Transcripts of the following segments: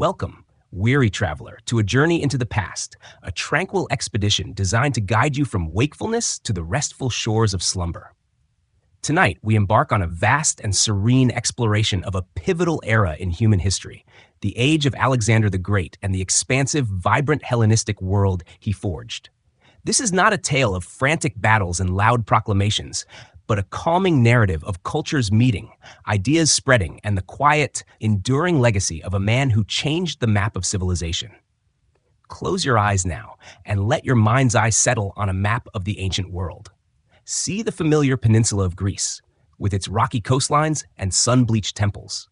Welcome, weary traveler, to a journey into the past, a tranquil expedition designed to guide you from wakefulness to the restful shores of slumber. Tonight, we embark on a vast and serene exploration of a pivotal era in human history, the age of Alexander the Great and the expansive, vibrant Hellenistic world he forged. This is not a tale of frantic battles and loud proclamations, but a calming narrative of cultures meeting, ideas spreading, and the quiet, enduring legacy of a man who changed the map of civilization. Close your eyes now and let your mind's eye settle on a map of the ancient world. See the familiar peninsula of Greece, with its rocky coastlines and sun-bleached temples.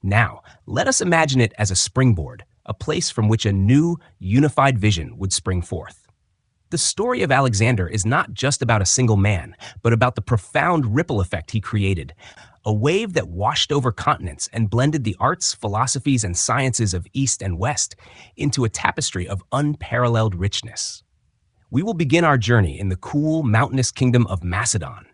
Now, let us imagine it as a springboard, a place from which a new, unified vision would spring forth. The story of Alexander is not just about a single man, but about the profound ripple effect he created, a wave that washed over continents and blended the arts, philosophies, and sciences of East and West into a tapestry of unparalleled richness. We will begin our journey in the cool, mountainous kingdom of Macedon,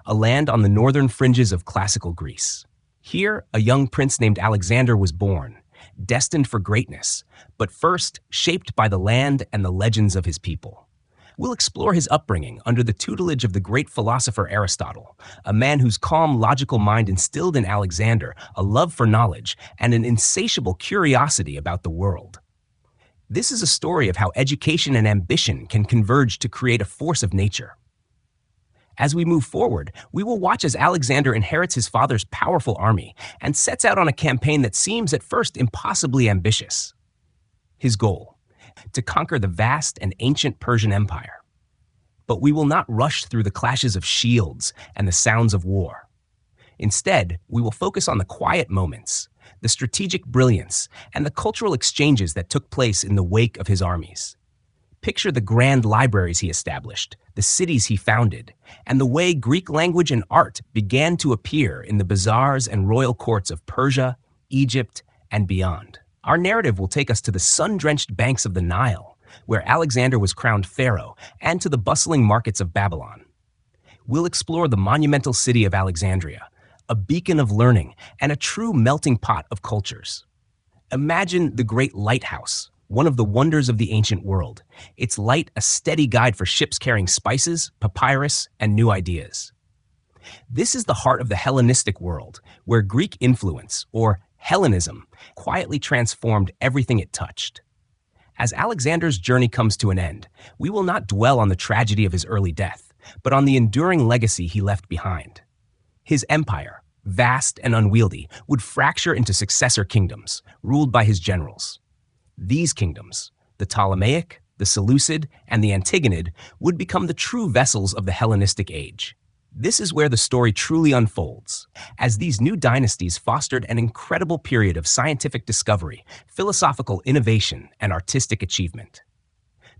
a land on the northern fringes of classical Greece. Here, a young prince named Alexander was born, destined for greatness, but first shaped by the land and the legends of his people. We'll explore his upbringing under the tutelage of the great philosopher Aristotle, a man whose calm, logical mind instilled in Alexander a love for knowledge and an insatiable curiosity about the world. This is a story of how education and ambition can converge to create a force of nature. As we move forward, we will watch as Alexander inherits his father's powerful army and sets out on a campaign that seems at first impossibly ambitious. His goal: to conquer the vast and ancient Persian Empire. But we will not rush through the clashes of shields and the sounds of war. Instead, we will focus on the quiet moments, the strategic brilliance, and the cultural exchanges that took place in the wake of his armies. Picture the grand libraries he established, the cities he founded, and the way Greek language and art began to appear in the bazaars and royal courts of Persia, Egypt, and beyond. Our narrative will take us to the sun-drenched banks of the Nile, where Alexander was crowned pharaoh, and to the bustling markets of Babylon. We'll explore the monumental city of Alexandria, a beacon of learning and a true melting pot of cultures. Imagine the Great Lighthouse, one of the wonders of the ancient world, its light a steady guide for ships carrying spices, papyrus, and new ideas. This is the heart of the Hellenistic world, where Greek influence, or Hellenism, quietly transformed everything it touched. As Alexander's journey comes to an end, we will not dwell on the tragedy of his early death, but on the enduring legacy he left behind. His empire, vast and unwieldy, would fracture into successor kingdoms, ruled by his generals. These kingdoms, the Ptolemaic, the Seleucid, and the Antigonid, would become the true vessels of the Hellenistic age. This is where the story truly unfolds, as these new dynasties fostered an incredible period of scientific discovery, philosophical innovation, and artistic achievement.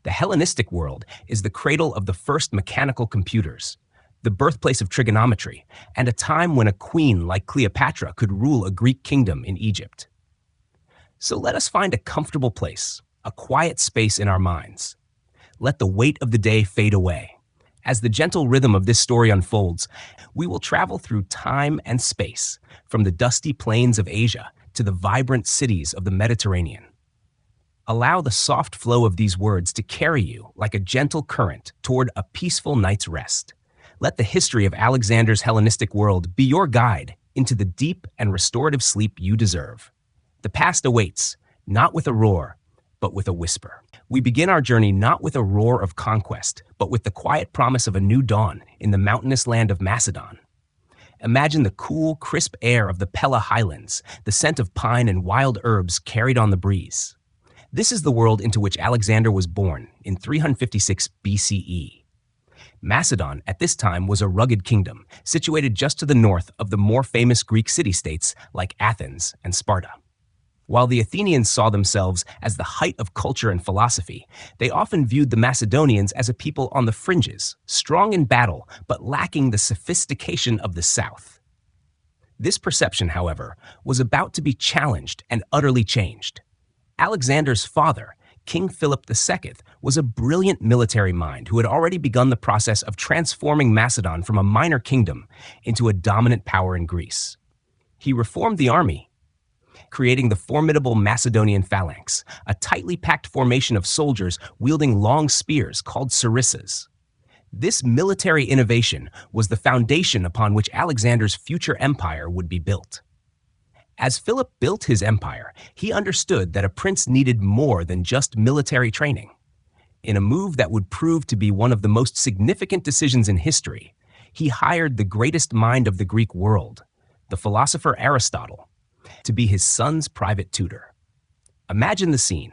The Hellenistic world is the cradle of the first mechanical computers, the birthplace of trigonometry, and a time when a queen like Cleopatra could rule a Greek kingdom in Egypt. So let us find a comfortable place, a quiet space in our minds. Let the weight of the day fade away. As the gentle rhythm of this story unfolds, we will travel through time and space, from the dusty plains of Asia to the vibrant cities of the Mediterranean. Allow the soft flow of these words to carry you like a gentle current toward a peaceful night's rest. Let the history of Alexander's Hellenistic world be your guide into the deep and restorative sleep you deserve. The past awaits, not with a roar, but with a whisper. We begin our journey not with a roar of conquest, but with the quiet promise of a new dawn in the mountainous land of Macedon. Imagine the cool, crisp air of the Pella highlands, the scent of pine and wild herbs carried on the breeze. This is the world into which Alexander was born in 356 BCE. Macedon, at this time, was a rugged kingdom, situated just to the north of the more famous Greek city-states like Athens and Sparta. While the Athenians saw themselves as the height of culture and philosophy, they often viewed the Macedonians as a people on the fringes, strong in battle, but lacking the sophistication of the South. This perception, however, was about to be challenged and utterly changed. Alexander's father, King Philip II, was a brilliant military mind who had already begun the process of transforming Macedon from a minor kingdom into a dominant power in Greece. He reformed the army, creating the formidable Macedonian phalanx, a tightly packed formation of soldiers wielding long spears called sarissas. This military innovation was the foundation upon which Alexander's future empire would be built. As Philip built his empire, he understood that a prince needed more than just military training. In a move that would prove to be one of the most significant decisions in history, he hired the greatest mind of the Greek world, the philosopher Aristotle, to be his son's private tutor. Imagine the scene: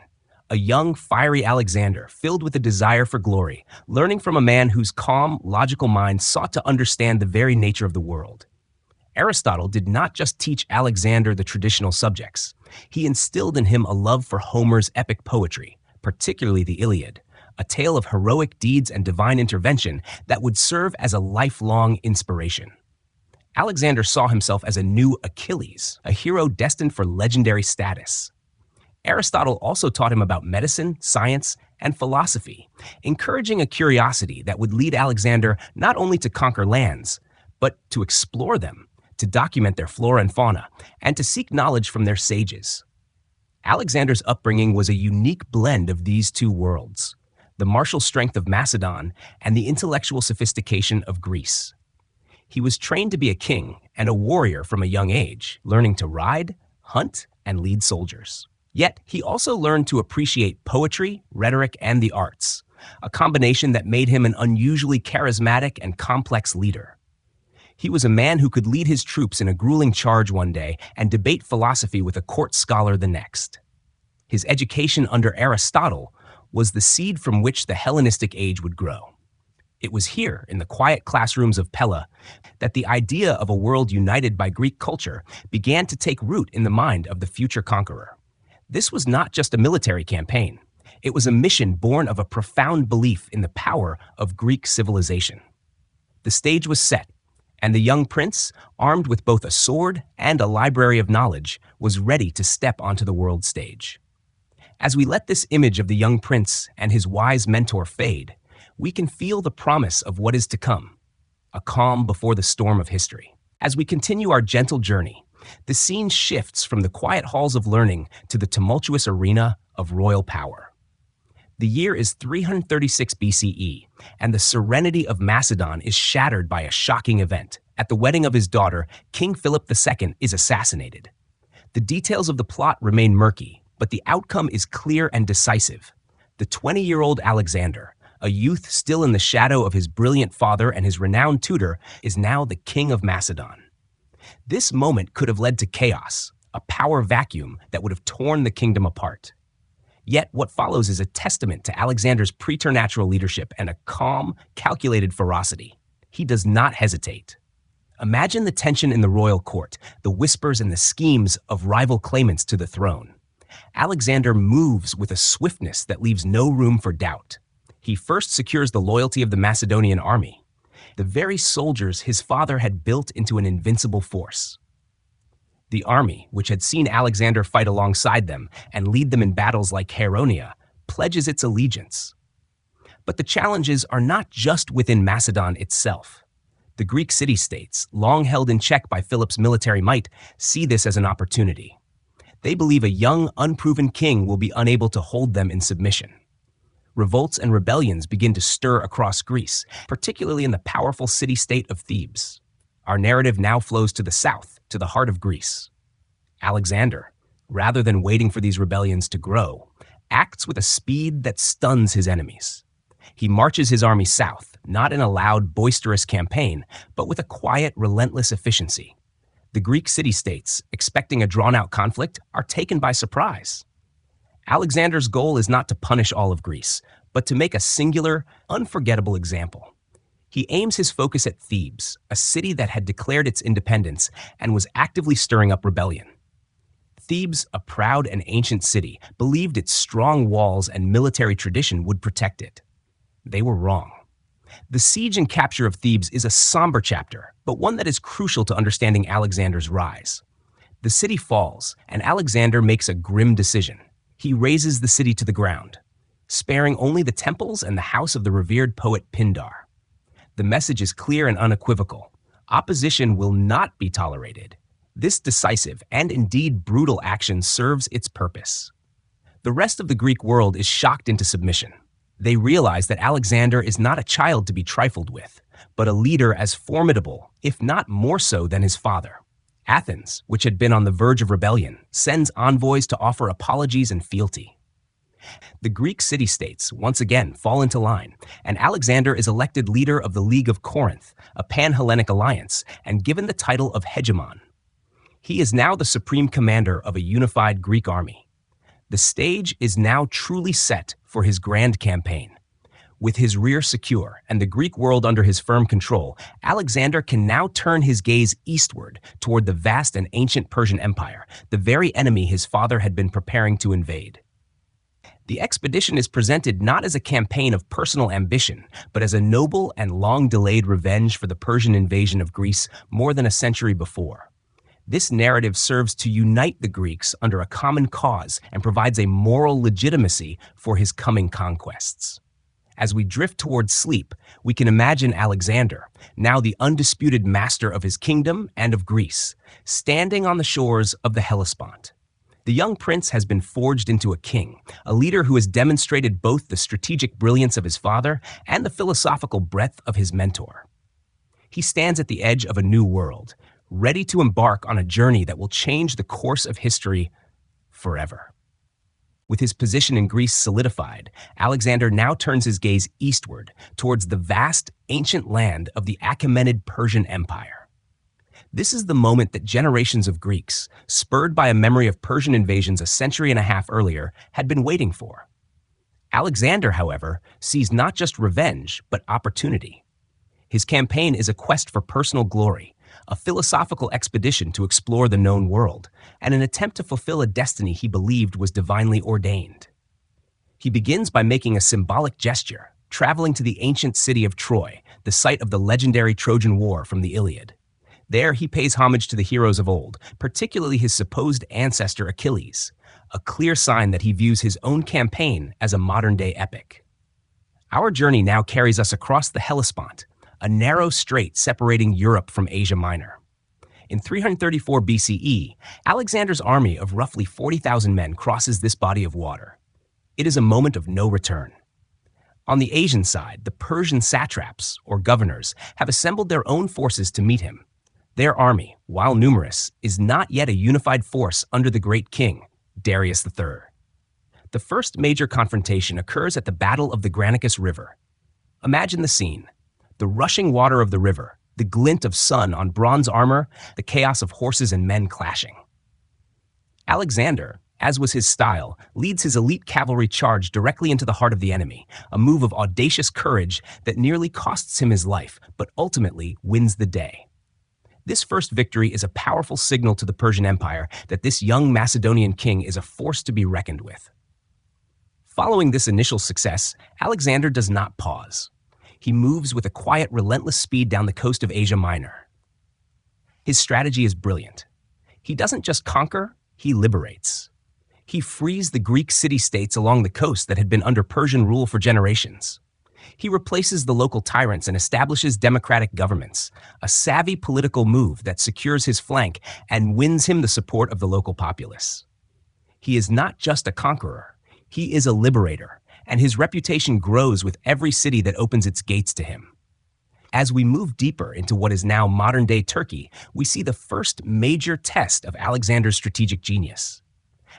a young, fiery Alexander filled with a desire for glory, learning from a man whose calm, logical mind sought to understand the very nature of the world. Aristotle did not just teach Alexander the traditional subjects. He instilled in him a love for Homer's epic poetry, particularly the Iliad, a tale of heroic deeds and divine intervention that would serve as a lifelong inspiration. Alexander saw himself as a new Achilles, a hero destined for legendary status. Aristotle also taught him about medicine, science, and philosophy, encouraging a curiosity that would lead Alexander not only to conquer lands, but to explore them, to document their flora and fauna, and to seek knowledge from their sages. Alexander's upbringing was a unique blend of these two worlds: the martial strength of Macedon and the intellectual sophistication of Greece. He was trained to be a king and a warrior from a young age, learning to ride, hunt, and lead soldiers. Yet, he also learned to appreciate poetry, rhetoric, and the arts, a combination that made him an unusually charismatic and complex leader. He was a man who could lead his troops in a grueling charge one day and debate philosophy with a court scholar the next. His education under Aristotle was the seed from which the Hellenistic age would grow. It was here, in the quiet classrooms of Pella, that the idea of a world united by Greek culture began to take root in the mind of the future conqueror. This was not just a military campaign. It was a mission born of a profound belief in the power of Greek civilization. The stage was set, and the young prince, armed with both a sword and a library of knowledge, was ready to step onto the world stage. As we let this image of the young prince and his wise mentor fade, we can feel the promise of what is to come, a calm before the storm of history. As we continue our gentle journey, the scene shifts from the quiet halls of learning to the tumultuous arena of royal power. The year is 336 BCE, and the serenity of Macedon is shattered by a shocking event. At the wedding of his daughter, King Philip II is assassinated. The details of the plot remain murky, but the outcome is clear and decisive. The 20-year-old Alexander, a youth still in the shadow of his brilliant father and his renowned tutor, is now the king of Macedon. This moment could have led to chaos, a power vacuum that would have torn the kingdom apart. Yet what follows is a testament to Alexander's preternatural leadership and a calm, calculated ferocity. He does not hesitate. Imagine the tension in the royal court, the whispers and the schemes of rival claimants to the throne. Alexander moves with a swiftness that leaves no room for doubt. He first secures the loyalty of the Macedonian army, the very soldiers his father had built into an invincible force. The army, which had seen Alexander fight alongside them and lead them in battles like Chaeronea, pledges its allegiance. But the challenges are not just within Macedon itself. The Greek city-states, long held in check by Philip's military might, see this as an opportunity. They believe a young, unproven king will be unable to hold them in submission. Revolts and rebellions begin to stir across Greece, particularly in the powerful city-state of Thebes. Our narrative now flows to the south, to the heart of Greece. Alexander, rather than waiting for these rebellions to grow, acts with a speed that stuns his enemies. He marches his army south, not in a loud, boisterous campaign, but with a quiet, relentless efficiency. The Greek city-states, expecting a drawn-out conflict, are taken by surprise. Alexander's goal is not to punish all of Greece, but to make a singular, unforgettable example. He aims his focus at Thebes, a city that had declared its independence and was actively stirring up rebellion. Thebes, a proud and ancient city, believed its strong walls and military tradition would protect it. They were wrong. The siege and capture of Thebes is a somber chapter, but one that is crucial to understanding Alexander's rise. The city falls, and Alexander makes a grim decision. He razes the city to the ground, sparing only the temples and the house of the revered poet Pindar. The message is clear and unequivocal. Opposition will not be tolerated, This decisive and indeed brutal action serves its purpose. The rest of the Greek world is shocked into submission. They realize that Alexander is not a child to be trifled with, but a leader as formidable, if not more so, than his father. Athens, which had been on the verge of rebellion, sends envoys to offer apologies and fealty. The Greek city-states once again fall into line, and Alexander is elected leader of the League of Corinth, a pan-Hellenic alliance, and given the title of hegemon. He is now the supreme commander of a unified Greek army. The stage is now truly set for his grand campaign. With his rear secure and the Greek world under his firm control, Alexander can now turn his gaze eastward toward the vast and ancient Persian Empire, the very enemy his father had been preparing to invade. The expedition is presented not as a campaign of personal ambition, but as a noble and long-delayed revenge for the Persian invasion of Greece more than a century before. This narrative serves to unite the Greeks under a common cause and provides a moral legitimacy for his coming conquests. As we drift towards sleep, we can imagine Alexander, now the undisputed master of his kingdom and of Greece, standing on the shores of the Hellespont. The young prince has been forged into a king, a leader who has demonstrated both the strategic brilliance of his father and the philosophical breadth of his mentor. He stands at the edge of a new world, ready to embark on a journey that will change the course of history forever. With his position in Greece solidified, Alexander now turns his gaze eastward towards the vast, ancient land of the Achaemenid Persian Empire. This is the moment that generations of Greeks, spurred by a memory of Persian invasions a century and a half earlier, had been waiting for. Alexander, however, sees not just revenge, but opportunity. His campaign is a quest for personal glory, a philosophical expedition to explore the known world, and an attempt to fulfill a destiny he believed was divinely ordained. He begins by making a symbolic gesture, traveling to the ancient city of Troy, the site of the legendary Trojan War from the Iliad. There he pays homage to the heroes of old, particularly his supposed ancestor Achilles, a clear sign that he views his own campaign as a modern-day epic. Our journey now carries us across the Hellespont, a narrow strait separating Europe from Asia Minor. In 334 BCE, Alexander's army of roughly 40,000 men crosses this body of water. It is a moment of no return. On the Asian side, the Persian satraps, or governors, have assembled their own forces to meet him. Their army, while numerous, is not yet a unified force under the great king, Darius III. The first major confrontation occurs at the Battle of the Granicus River. Imagine the scene: the rushing water of the river, the glint of sun on bronze armor, the chaos of horses and men clashing. Alexander, as was his style, leads his elite cavalry charge directly into the heart of the enemy, a move of audacious courage that nearly costs him his life, but ultimately wins the day. This first victory is a powerful signal to the Persian Empire that this young Macedonian king is a force to be reckoned with. Following this initial success, Alexander does not pause. He moves with a quiet, relentless speed down the coast of Asia Minor. His strategy is brilliant. He doesn't just conquer, he liberates. He frees the Greek city-states along the coast that had been under Persian rule for generations. He replaces the local tyrants and establishes democratic governments, a savvy political move that secures his flank and wins him the support of the local populace. He is not just a conqueror, he is a liberator, and his reputation grows with every city that opens its gates to him. As we move deeper into what is now modern-day Turkey, we see the first major test of Alexander's strategic genius.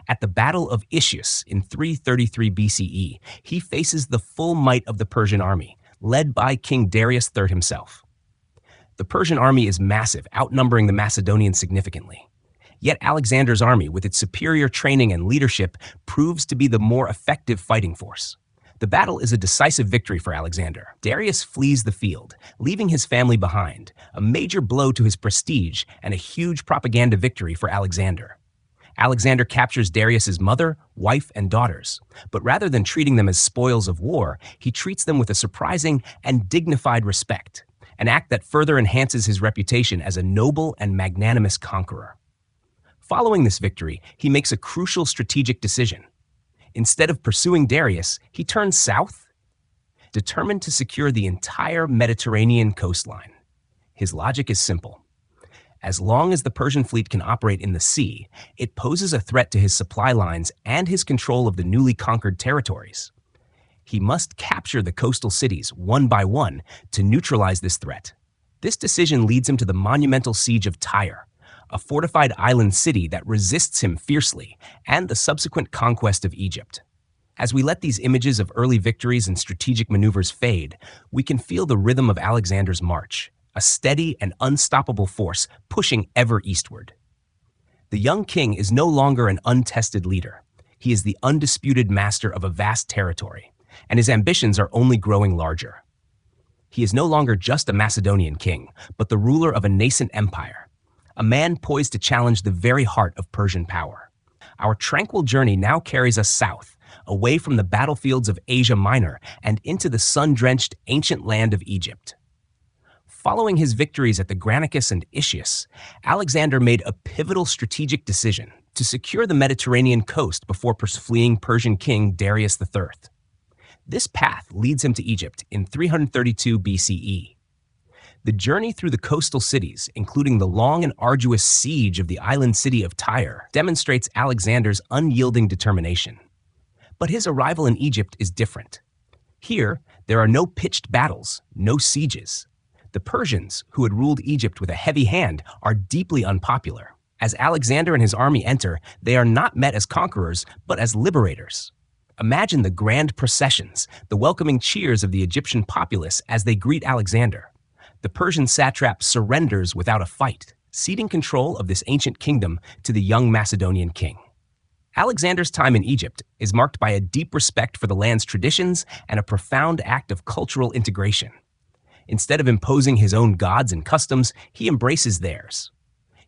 At the Battle of Issus in 333 BCE, he faces the full might of the Persian army, led by King Darius III himself. The Persian army is massive, outnumbering the Macedonians significantly. Yet Alexander's army, with its superior training and leadership, proves to be the more effective fighting force. The battle is a decisive victory for Alexander. Darius flees the field, leaving his family behind, a major blow to his prestige and a huge propaganda victory for Alexander. Alexander captures Darius's mother, wife, and daughters, but rather than treating them as spoils of war, he treats them with a surprising and dignified respect, an act that further enhances his reputation as a noble and magnanimous conqueror. Following this victory, he makes a crucial strategic decision. Instead of pursuing Darius, he turns south, determined to secure the entire Mediterranean coastline. His logic is simple. As long as the Persian fleet can operate in the sea, it poses a threat to his supply lines and his control of the newly conquered territories. He must capture the coastal cities one by one to neutralize this threat. This decision leads him to the monumental siege of Tyre, a fortified island city that resists him fiercely, and the subsequent conquest of Egypt. As we let these images of early victories and strategic maneuvers fade, we can feel the rhythm of Alexander's march, a steady and unstoppable force pushing ever eastward. The young king is no longer an untested leader. He is the undisputed master of a vast territory, and his ambitions are only growing larger. He is no longer just a Macedonian king, but the ruler of a nascent empire, a man poised to challenge the very heart of Persian power. Our tranquil journey now carries us south, away from the battlefields of Asia Minor and into the sun-drenched ancient land of Egypt. Following his victories at the Granicus and Ischius, Alexander made a pivotal strategic decision to secure the Mediterranean coast before fleeing Persian king Darius III. This path leads him to Egypt in 332 BCE. The journey through the coastal cities, including the long and arduous siege of the island city of Tyre, demonstrates Alexander's unyielding determination. But his arrival in Egypt is different. Here, there are no pitched battles, no sieges. The Persians, who had ruled Egypt with a heavy hand, are deeply unpopular. As Alexander and his army enter, they are not met as conquerors, but as liberators. Imagine the grand processions, the welcoming cheers of the Egyptian populace as they greet Alexander. The Persian satrap surrenders without a fight, ceding control of this ancient kingdom to the young Macedonian king. Alexander's time in Egypt is marked by a deep respect for the land's traditions and a profound act of cultural integration. Instead of imposing his own gods and customs, he embraces theirs.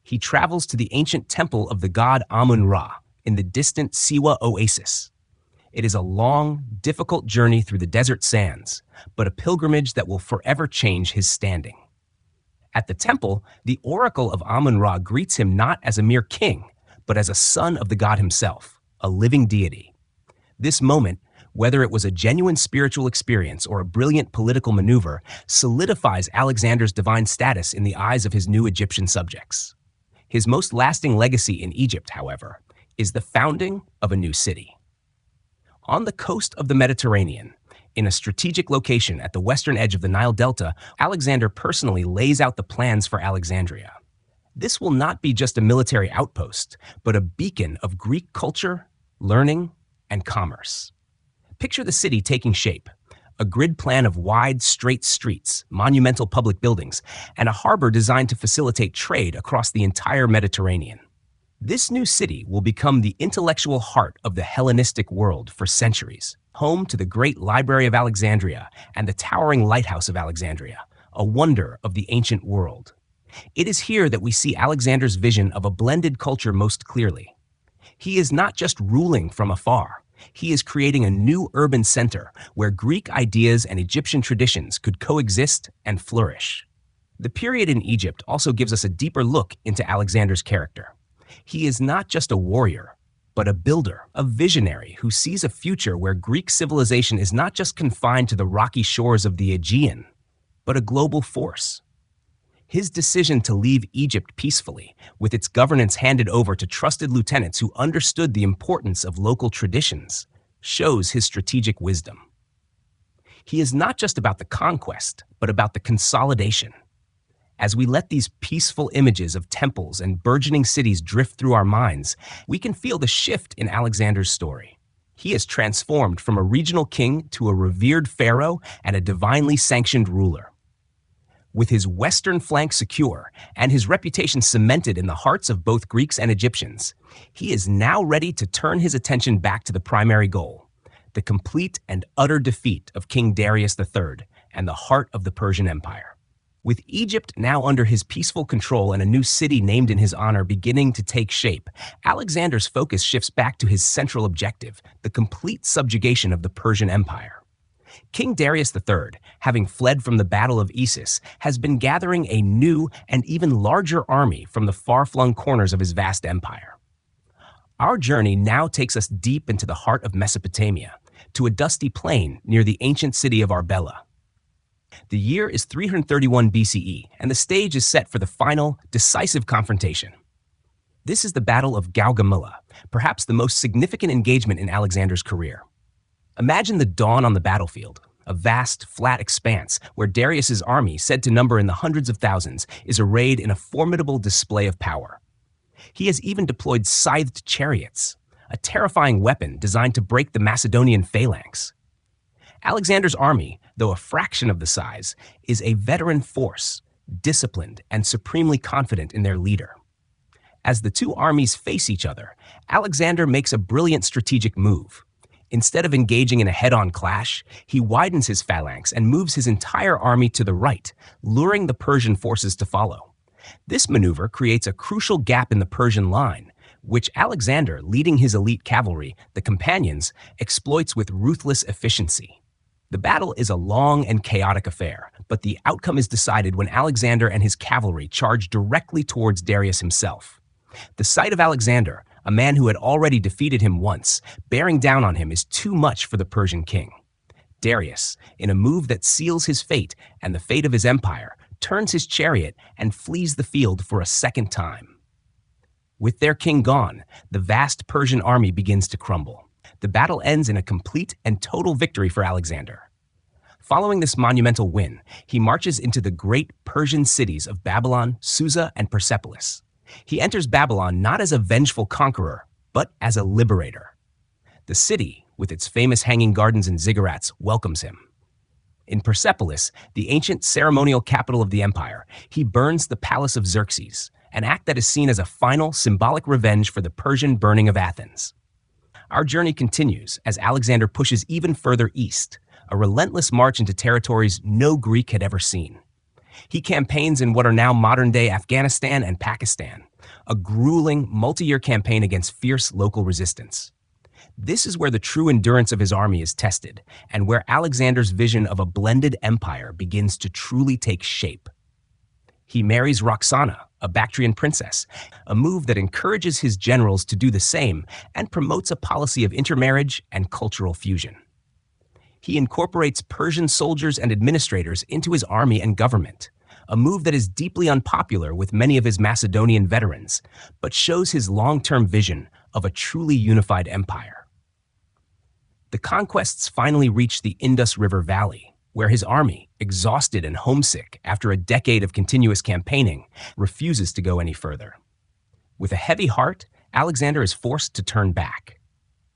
He travels to the ancient temple of the god Amun-Ra in the distant Siwa oasis. It is a long, difficult journey through the desert sands, but a pilgrimage that will forever change his standing. At the temple, the oracle of Amun-Ra greets him not as a mere king, but as a son of the god himself, a living deity. This moment, whether it was a genuine spiritual experience or a brilliant political maneuver, solidifies Alexander's divine status in the eyes of his new Egyptian subjects. His most lasting legacy in Egypt, however, is the founding of a new city. On the coast of the Mediterranean, in a strategic location at the western edge of the Nile Delta, Alexander personally lays out the plans for Alexandria. This will not be just a military outpost, but a beacon of Greek culture, learning, and commerce. Picture the city taking shape, a grid plan of wide, straight streets, monumental public buildings, and a harbor designed to facilitate trade across the entire Mediterranean. This new city will become the intellectual heart of the Hellenistic world for centuries, home to the great Library of Alexandria and the towering Lighthouse of Alexandria, a wonder of the ancient world. It is here that we see Alexander's vision of a blended culture most clearly. He is not just ruling from afar. He is creating a new urban center where Greek ideas and Egyptian traditions could coexist and flourish. The period in Egypt also gives us a deeper look into Alexander's character. He is not just a warrior, but a builder, a visionary who sees a future where Greek civilization is not just confined to the rocky shores of the Aegean, but a global force. His decision to leave Egypt peacefully, with its governance handed over to trusted lieutenants who understood the importance of local traditions, shows his strategic wisdom. He is not just about the conquest, but about the consolidation. As we let these peaceful images of temples and burgeoning cities drift through our minds, we can feel the shift in Alexander's story. He is transformed from a regional king to a revered pharaoh and a divinely sanctioned ruler. With his western flank secure and his reputation cemented in the hearts of both Greeks and Egyptians, he is now ready to turn his attention back to the primary goal, the complete and utter defeat of King Darius III and the heart of the Persian Empire. With Egypt now under his peaceful control and a new city named in his honor beginning to take shape, Alexander's focus shifts back to his central objective, the complete subjugation of the Persian Empire. King Darius III, having fled from the Battle of Issus, has been gathering a new and even larger army from the far-flung corners of his vast empire. Our journey now takes us deep into the heart of Mesopotamia, to a dusty plain near the ancient city of Arbela. The year is 331 BCE, and the stage is set for the final, decisive confrontation. This is the Battle of Gaugamela, perhaps the most significant engagement in Alexander's career. Imagine the dawn on the battlefield, a vast, flat expanse where Darius's army, said to number in the hundreds of thousands, is arrayed in a formidable display of power. He has even deployed scythed chariots, a terrifying weapon designed to break the Macedonian phalanx. Alexander's army, though a fraction of the size, is a veteran force, disciplined and supremely confident in their leader. As the two armies face each other, Alexander makes a brilliant strategic move. Instead of engaging in a head-on clash, he widens his phalanx and moves his entire army to the right, luring the Persian forces to follow. This maneuver creates a crucial gap in the Persian line, which Alexander, leading his elite cavalry, the companions, exploits with ruthless efficiency. The battle is a long and chaotic affair, but the outcome is decided when Alexander and his cavalry charge directly towards Darius himself. The sight of Alexander, a man who had already defeated him once, bearing down on him is too much for the Persian king. Darius, in a move that seals his fate and the fate of his empire, turns his chariot and flees the field for a second time. With their king gone, the vast Persian army begins to crumble. The battle ends in a complete and total victory for Alexander. Following this monumental win, he marches into the great Persian cities of Babylon, Susa, and Persepolis. He enters Babylon not as a vengeful conqueror, but as a liberator. The city, with its famous hanging gardens and ziggurats, welcomes him. In Persepolis, the ancient ceremonial capital of the empire, he burns the palace of Xerxes, an act that is seen as a final symbolic revenge for the Persian burning of Athens. Our journey continues as Alexander pushes even further east, a relentless march into territories no Greek had ever seen. He campaigns in what are now modern-day Afghanistan and Pakistan, a grueling, multi-year campaign against fierce local resistance. This is where the true endurance of his army is tested, and where Alexander's vision of a blended empire begins to truly take shape. He marries Roxana, a Bactrian princess, a move that encourages his generals to do the same and promotes a policy of intermarriage and cultural fusion. He incorporates Persian soldiers and administrators into his army and government, a move that is deeply unpopular with many of his Macedonian veterans, but shows his long-term vision of a truly unified empire. The conquests finally reach the Indus River Valley, where his army, exhausted and homesick after a decade of continuous campaigning, refuses to go any further. With a heavy heart, Alexander is forced to turn back.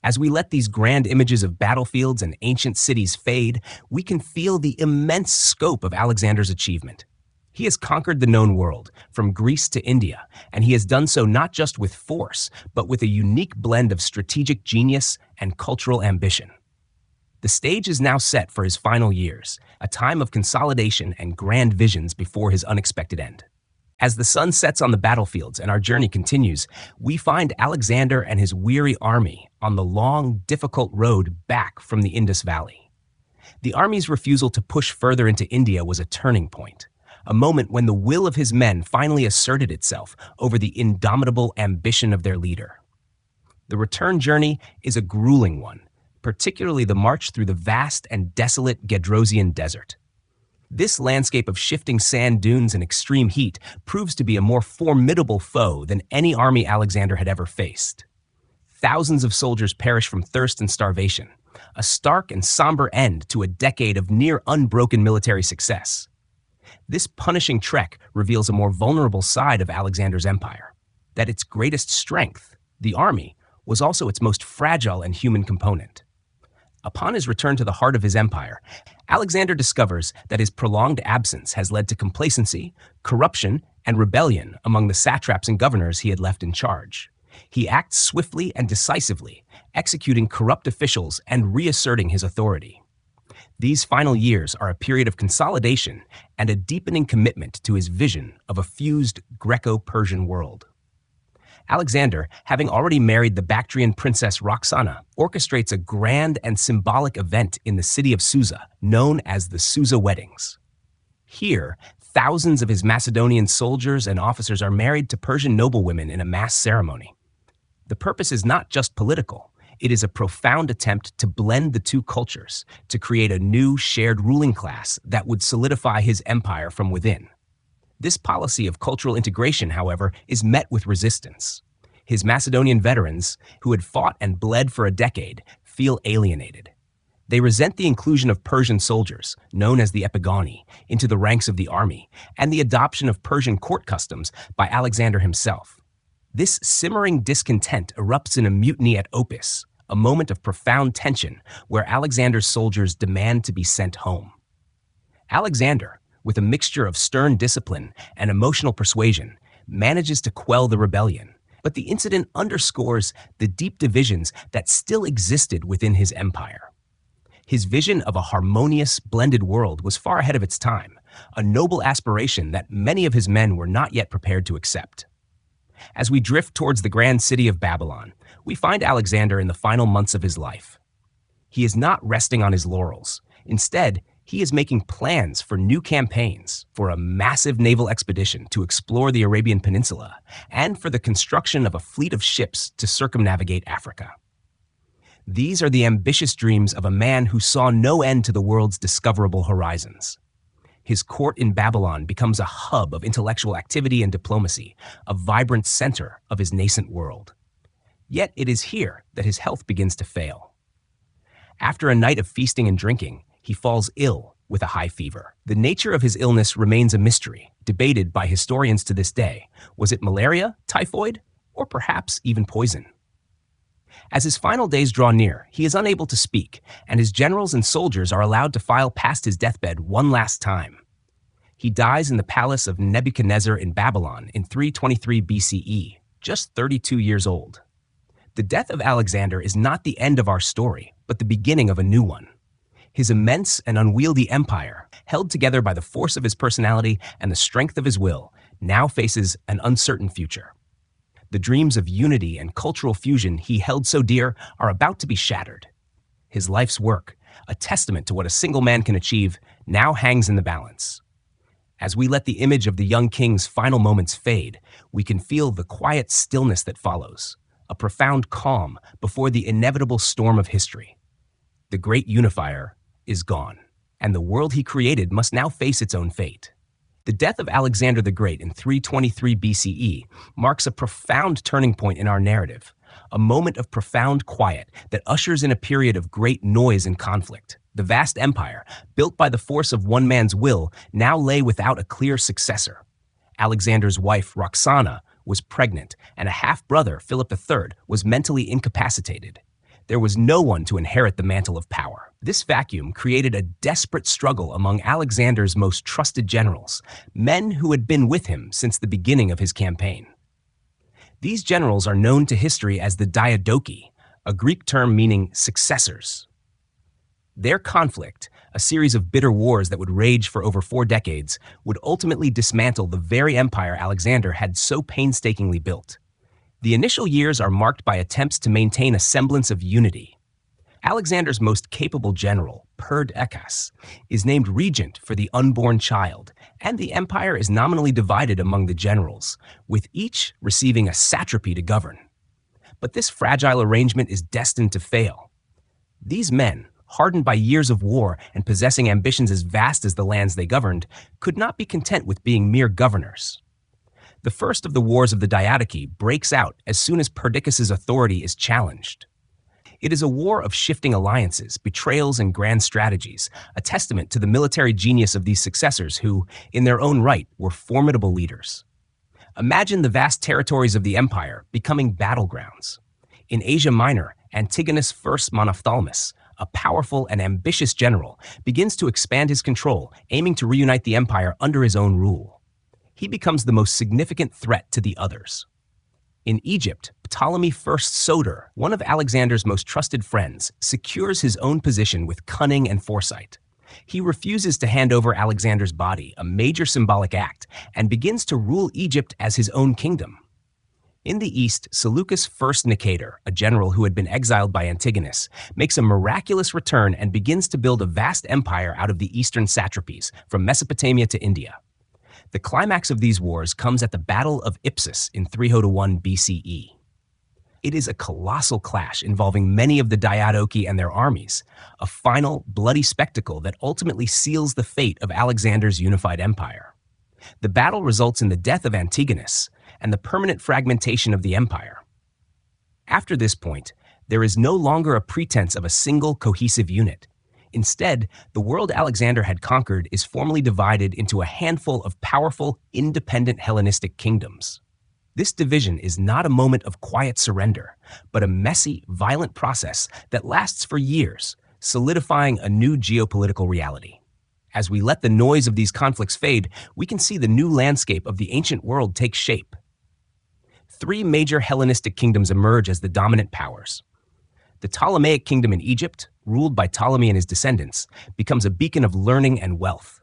As we let these grand images of battlefields and ancient cities fade, we can feel the immense scope of Alexander's achievement. He has conquered the known world, from Greece to India, and he has done so not just with force, but with a unique blend of strategic genius and cultural ambition. The stage is now set for his final years, a time of consolidation and grand visions before his unexpected end. As the sun sets on the battlefields and our journey continues, we find Alexander and his weary army on the long, difficult road back from the Indus Valley. The army's refusal to push further into India was a turning point, a moment when the will of his men finally asserted itself over the indomitable ambition of their leader. The return journey is a grueling one, particularly the march through the vast and desolate Gedrosian desert. This landscape of shifting sand dunes and extreme heat proves to be a more formidable foe than any army Alexander had ever faced. Thousands of soldiers perish from thirst and starvation, a stark and somber end to a decade of near unbroken military success. This punishing trek reveals a more vulnerable side of Alexander's empire, that its greatest strength, the army, was also its most fragile and human component. Upon his return to the heart of his empire, Alexander discovers that his prolonged absence has led to complacency, corruption, and rebellion among the satraps and governors he had left in charge. He acts swiftly and decisively, executing corrupt officials and reasserting his authority. These final years are a period of consolidation and a deepening commitment to his vision of a fused Greco-Persian world. Alexander, having already married the Bactrian princess Roxana, orchestrates a grand and symbolic event in the city of Susa, known as the Susa Weddings. Here, thousands of his Macedonian soldiers and officers are married to Persian noblewomen in a mass ceremony. The purpose is not just political, It is a profound attempt to blend the two cultures, to create a new shared ruling class that would solidify his empire from within. This policy of cultural integration, however, is met with resistance. His Macedonian veterans, who had fought and bled for a decade, feel alienated. They resent the inclusion of Persian soldiers, known as the epigoni, into the ranks of the army, and the adoption of Persian court customs by Alexander himself. This simmering discontent erupts in a mutiny at Opis, a moment of profound tension where Alexander's soldiers demand to be sent home. Alexander, with a mixture of stern discipline and emotional persuasion, manages to quell the rebellion, but the incident underscores the deep divisions that still existed within his empire. His vision of a harmonious, blended world was far ahead of its time, a noble aspiration that many of his men were not yet prepared to accept. As we drift towards the grand city of Babylon, we find Alexander in the final months of his life. He is not resting on his laurels. Instead, he is making plans for new campaigns, for a massive naval expedition to explore the Arabian Peninsula, and for the construction of a fleet of ships to circumnavigate Africa. These are the ambitious dreams of a man who saw no end to the world's discoverable horizons. His court in Babylon becomes a hub of intellectual activity and diplomacy, a vibrant center of his nascent world. Yet it is here that his health begins to fail. After a night of feasting and drinking, he falls ill with a high fever. The nature of his illness remains a mystery, debated by historians to this day. Was it malaria, typhoid, or perhaps even poison? As his final days draw near, he is unable to speak, and his generals and soldiers are allowed to file past his deathbed one last time. He dies in the palace of Nebuchadnezzar in Babylon in 323 BCE, just 32 years old. The death of Alexander is not the end of our story, but the beginning of a new one. His immense and unwieldy empire, held together by the force of his personality and the strength of his will, now faces an uncertain future. The dreams of unity and cultural fusion he held so dear are about to be shattered. His life's work, a testament to what a single man can achieve, now hangs in the balance. As we let the image of the young king's final moments fade, we can feel the quiet stillness that follows, a profound calm before the inevitable storm of history. The great unifier is gone, and the world he created must now face its own fate. The death of Alexander the Great in 323 BCE marks a profound turning point in our narrative, a moment of profound quiet that ushers in a period of great noise and conflict. The vast empire, built by the force of one man's will, now lay without a clear successor. Alexander's wife, Roxana, was pregnant, and a half-brother, Philip III, was mentally incapacitated. There was no one to inherit the mantle of power. This vacuum created a desperate struggle among Alexander's most trusted generals, men who had been with him since the beginning of his campaign. These generals are known to history as the diadochi, a Greek term meaning successors. Their conflict, a series of bitter wars that would rage for over 4 decades, would ultimately dismantle the very empire Alexander had so painstakingly built. The initial years are marked by attempts to maintain a semblance of unity. Alexander's most capable general, Perdiccas, is named regent for the unborn child, and the empire is nominally divided among the generals, with each receiving a satrapy to govern. But this fragile arrangement is destined to fail. These men, hardened by years of war and possessing ambitions as vast as the lands they governed, could not be content with being mere governors. The first of the wars of the diadochi breaks out as soon as Perdiccas' authority is challenged. It is a war of shifting alliances, betrayals, and grand strategies, a testament to the military genius of these successors who, in their own right, were formidable leaders. Imagine the vast territories of the empire becoming battlegrounds. In Asia Minor, Antigonus I Monophthalmus, a powerful and ambitious general, begins to expand his control, aiming to reunite the empire under his own rule. He becomes the most significant threat to the others. In Egypt, Ptolemy I Soter, one of Alexander's most trusted friends, secures his own position with cunning and foresight. He refuses to hand over Alexander's body, a major symbolic act, and begins to rule Egypt as his own kingdom. In the east, Seleucus I Nicator, a general who had been exiled by Antigonus, makes a miraculous return and begins to build a vast empire out of the eastern satrapies, from Mesopotamia to India. The climax of these wars comes at the Battle of Ipsus in 301 BCE. It is a colossal clash involving many of the Diadochi and their armies, a final, bloody spectacle that ultimately seals the fate of Alexander's unified empire. The battle results in the death of Antigonus and the permanent fragmentation of the empire. After this point, there is no longer a pretense of a single cohesive unit. Instead, the world Alexander had conquered is formally divided into a handful of powerful, independent Hellenistic kingdoms. This division is not a moment of quiet surrender, but a messy, violent process that lasts for years, solidifying a new geopolitical reality. As we let the noise of these conflicts fade, we can see the new landscape of the ancient world take shape. Three major Hellenistic kingdoms emerge as the dominant powers. The Ptolemaic kingdom in Egypt, ruled by Ptolemy and his descendants, becomes a beacon of learning and wealth.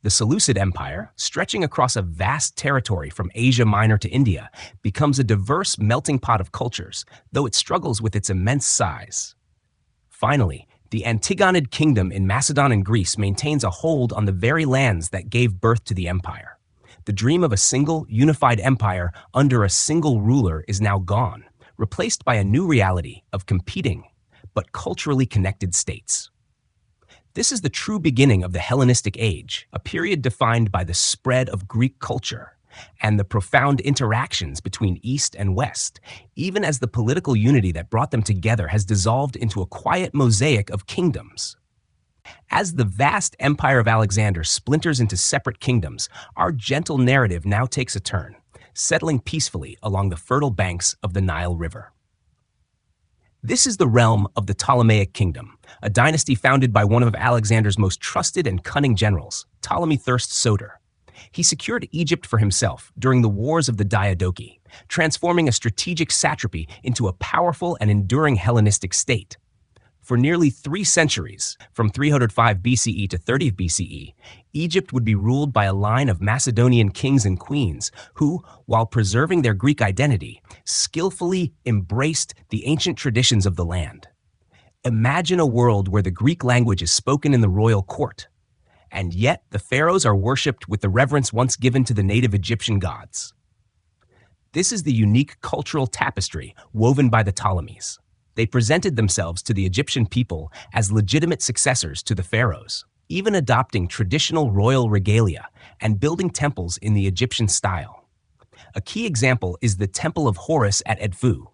The Seleucid Empire, stretching across a vast territory from Asia Minor to India, becomes a diverse melting pot of cultures, though it struggles with its immense size. Finally, the Antigonid kingdom in Macedon and Greece maintains a hold on the very lands that gave birth to the empire. The dream of a single, unified empire under a single ruler is now gone, replaced by a new reality of competing, but culturally connected states. This is the true beginning of the Hellenistic Age, a period defined by the spread of Greek culture and the profound interactions between East and West, even as the political unity that brought them together has dissolved into a quiet mosaic of kingdoms. As the vast empire of Alexander splinters into separate kingdoms, our gentle narrative now takes a turn, settling peacefully along the fertile banks of the Nile River. This is the realm of the Ptolemaic kingdom, a dynasty founded by one of Alexander's most trusted and cunning generals, Ptolemy Thirst Soter. He secured Egypt for himself during the wars of the Diadochi, transforming a strategic satrapy into a powerful and enduring Hellenistic state. For nearly 3 centuries, from 305 BCE to 30 BCE, Egypt would be ruled by a line of Macedonian kings and queens who, while preserving their Greek identity, skillfully embraced the ancient traditions of the land. Imagine a world where the Greek language is spoken in the royal court, and yet the pharaohs are worshipped with the reverence once given to the native Egyptian gods. This is the unique cultural tapestry woven by the Ptolemies. They presented themselves to the Egyptian people as legitimate successors to the pharaohs, even adopting traditional royal regalia and building temples in the Egyptian style. A key example is the Temple of Horus at Edfu,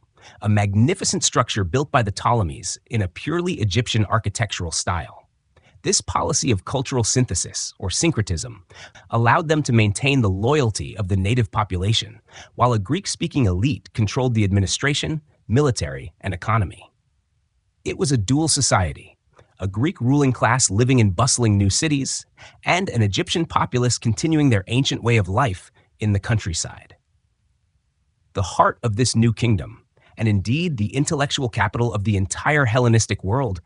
a magnificent structure built by the Ptolemies in a purely Egyptian architectural style. This policy of cultural synthesis, or syncretism, allowed them to maintain the loyalty of the native population, while a Greek-speaking elite controlled the administration, military, and economy. It was a dual society, a Greek ruling class living in bustling new cities, and an Egyptian populace continuing their ancient way of life in the countryside. The heart of this new kingdom, and indeed the intellectual capital of the entire Hellenistic world,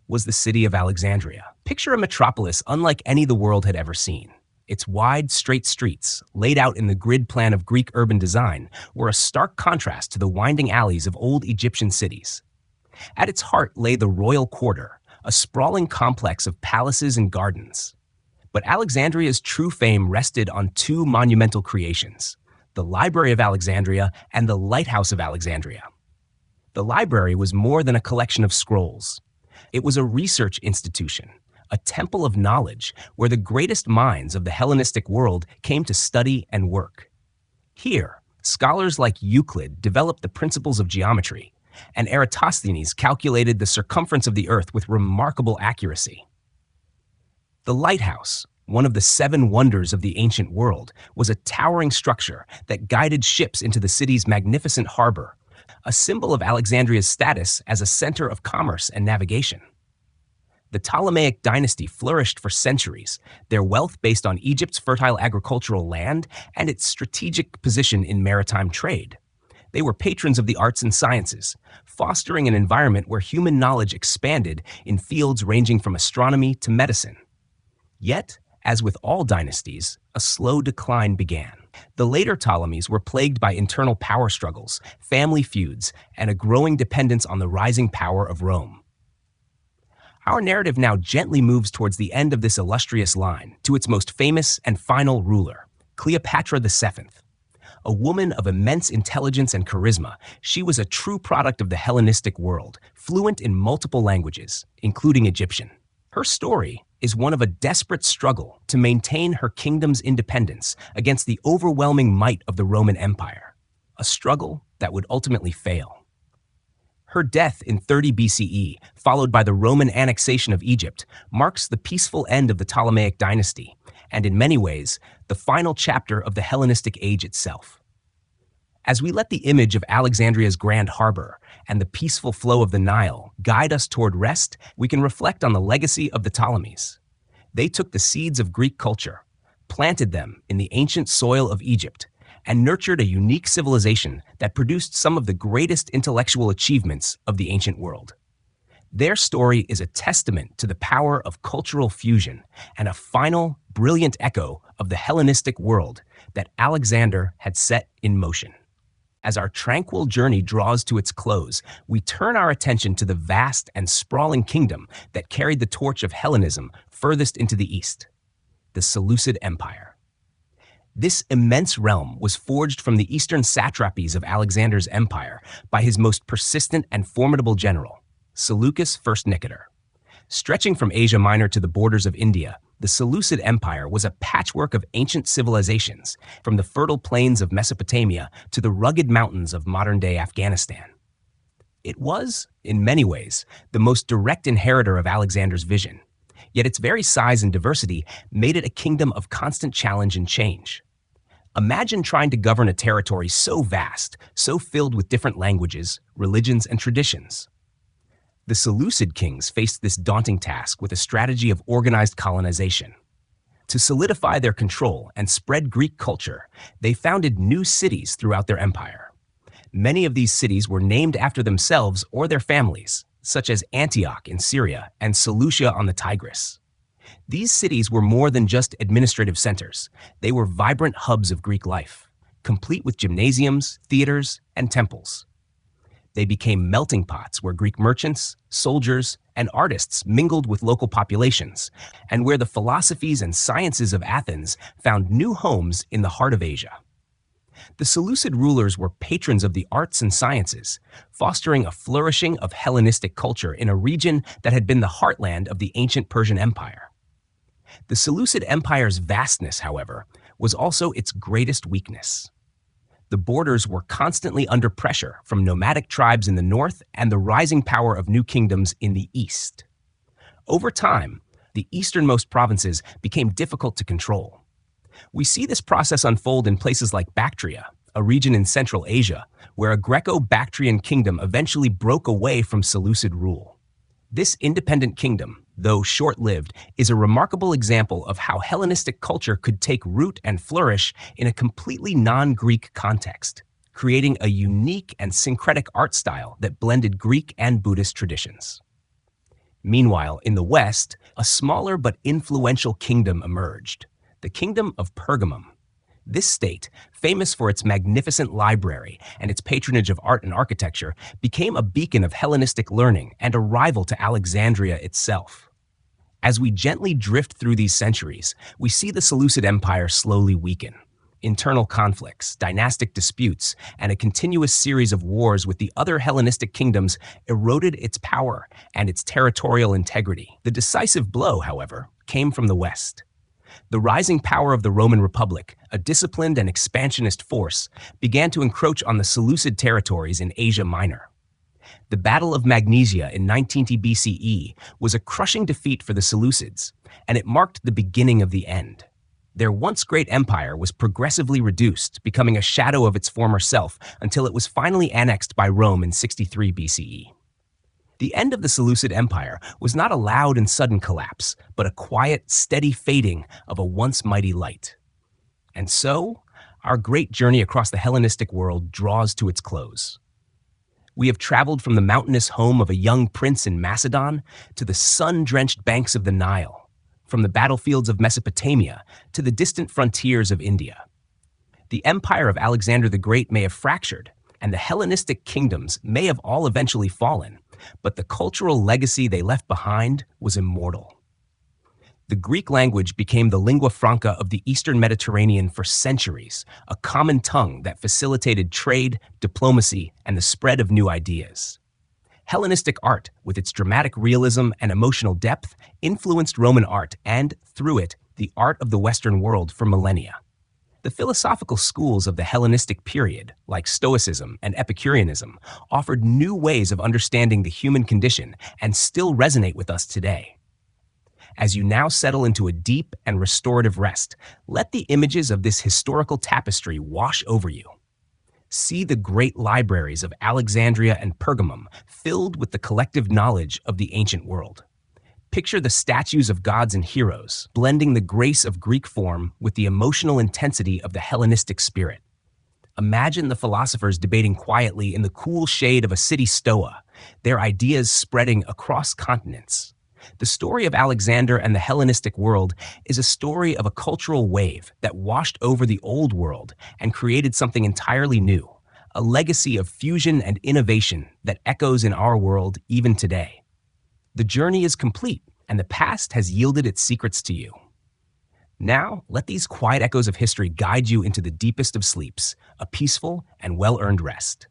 was the city of Alexandria. Picture a metropolis unlike any the world had ever seen. Its wide, straight streets, laid out in the grid plan of Greek urban design, were a stark contrast to the winding alleys of old Egyptian cities. At its heart lay the royal quarter, a sprawling complex of palaces and gardens. But Alexandria's true fame rested on 2 monumental creations, the Library of Alexandria and the Lighthouse of Alexandria. The library was more than a collection of scrolls. It was a research institution, a temple of knowledge where the greatest minds of the Hellenistic world came to study and work. Here, scholars like Euclid developed the principles of geometry, and Eratosthenes calculated the circumference of the Earth with remarkable accuracy. The lighthouse, one of the 7 wonders of the ancient world, was a towering structure that guided ships into the city's magnificent harbor, a symbol of Alexandria's status as a center of commerce and navigation. The Ptolemaic dynasty flourished for centuries, their wealth based on Egypt's fertile agricultural land and its strategic position in maritime trade. They were patrons of the arts and sciences, fostering an environment where human knowledge expanded in fields ranging from astronomy to medicine. Yet, as with all dynasties, a slow decline began. The later Ptolemies were plagued by internal power struggles, family feuds, and a growing dependence on the rising power of Rome. Our narrative now gently moves towards the end of this illustrious line, to its most famous and final ruler, Cleopatra VII. A woman of immense intelligence and charisma, she was a true product of the Hellenistic world, fluent in multiple languages, including Egyptian. Her story is one of a desperate struggle to maintain her kingdom's independence against the overwhelming might of the Roman Empire, a struggle that would ultimately fail. Her death in 30 BCE, followed by the Roman annexation of Egypt, marks the peaceful end of the Ptolemaic dynasty, and in many ways, the final chapter of the Hellenistic age itself. As we let the image of Alexandria's grand harbor and the peaceful flow of the Nile guide us toward rest, we can reflect on the legacy of the Ptolemies. They took the seeds of Greek culture, planted them in the ancient soil of Egypt, and nurtured a unique civilization that produced some of the greatest intellectual achievements of the ancient world. Their story is a testament to the power of cultural fusion and a final, brilliant echo of the Hellenistic world that Alexander had set in motion. As our tranquil journey draws to its close, we turn our attention to the vast and sprawling kingdom that carried the torch of Hellenism furthest into the east, the Seleucid Empire. This immense realm was forged from the eastern satrapies of Alexander's empire by his most persistent and formidable general, Seleucus I Nicator. Stretching from Asia Minor to the borders of India, the Seleucid Empire was a patchwork of ancient civilizations, from the fertile plains of Mesopotamia to the rugged mountains of modern-day Afghanistan. It was, in many ways, the most direct inheritor of Alexander's vision, yet its very size and diversity made it a kingdom of constant challenge and change. Imagine trying to govern a territory so vast, so filled with different languages, religions, and traditions. The Seleucid kings faced this daunting task with a strategy of organized colonization. To solidify their control and spread Greek culture, they founded new cities throughout their empire. Many of these cities were named after themselves or their families, such as Antioch in Syria and Seleucia on the Tigris. These cities were more than just administrative centers. They were vibrant hubs of Greek life, complete with gymnasiums, theaters, and temples. They became melting pots where Greek merchants, soldiers, and artists mingled with local populations, and where the philosophies and sciences of Athens found new homes in the heart of Asia. The Seleucid rulers were patrons of the arts and sciences, fostering a flourishing of Hellenistic culture in a region that had been the heartland of the ancient Persian Empire. The Seleucid Empire's vastness, however, was also its greatest weakness. The borders were constantly under pressure from nomadic tribes in the north and the rising power of new kingdoms in the east. Over time, the easternmost provinces became difficult to control. We see this process unfold in places like Bactria, a region in Central Asia, where a Greco-Bactrian kingdom eventually broke away from Seleucid rule. This independent kingdom, though short-lived, is a remarkable example of how Hellenistic culture could take root and flourish in a completely non-Greek context, creating a unique and syncretic art style that blended Greek and Buddhist traditions. Meanwhile, in the West, a smaller but influential kingdom emerged, the Kingdom of Pergamum. This state, famous for its magnificent library and its patronage of art and architecture, became a beacon of Hellenistic learning and a rival to Alexandria itself. As we gently drift through these centuries, we see the Seleucid Empire slowly weaken. Internal conflicts, dynastic disputes, and a continuous series of wars with the other Hellenistic kingdoms eroded its power and its territorial integrity. The decisive blow, however, came from the West. The rising power of the Roman Republic, a disciplined and expansionist force, began to encroach on the Seleucid territories in Asia Minor. The Battle of Magnesia in 990 BCE was a crushing defeat for the Seleucids, and it marked the beginning of the end. Their once great empire was progressively reduced, becoming a shadow of its former self until it was finally annexed by Rome in 63 BCE. The end of the Seleucid Empire was not a loud and sudden collapse, but a quiet, steady fading of a once mighty light. And so, our great journey across the Hellenistic world draws to its close. We have traveled from the mountainous home of a young prince in Macedon to the sun-drenched banks of the Nile, from the battlefields of Mesopotamia to the distant frontiers of India. The empire of Alexander the Great may have fractured, and the Hellenistic kingdoms may have all eventually fallen, but the cultural legacy they left behind was immortal. The Greek language became the lingua franca of the Eastern Mediterranean for centuries, a common tongue that facilitated trade, diplomacy, and the spread of new ideas. Hellenistic art, with its dramatic realism and emotional depth, influenced Roman art and, through it, the art of the Western world for millennia. The philosophical schools of the Hellenistic period, like Stoicism and Epicureanism, offered new ways of understanding the human condition and still resonate with us today. As you now settle into a deep and restorative rest, let the images of this historical tapestry wash over you. See the great libraries of Alexandria and Pergamum filled with the collective knowledge of the ancient world. Picture the statues of gods and heroes, blending the grace of Greek form with the emotional intensity of the Hellenistic spirit. Imagine the philosophers debating quietly in the cool shade of a city stoa, their ideas spreading across continents. The story of Alexander and the Hellenistic world is a story of a cultural wave that washed over the old world and created something entirely new, a legacy of fusion and innovation that echoes in our world even today. The journey is complete, and the past has yielded its secrets to you. Now, let these quiet echoes of history guide you into the deepest of sleeps, a peaceful and well-earned rest.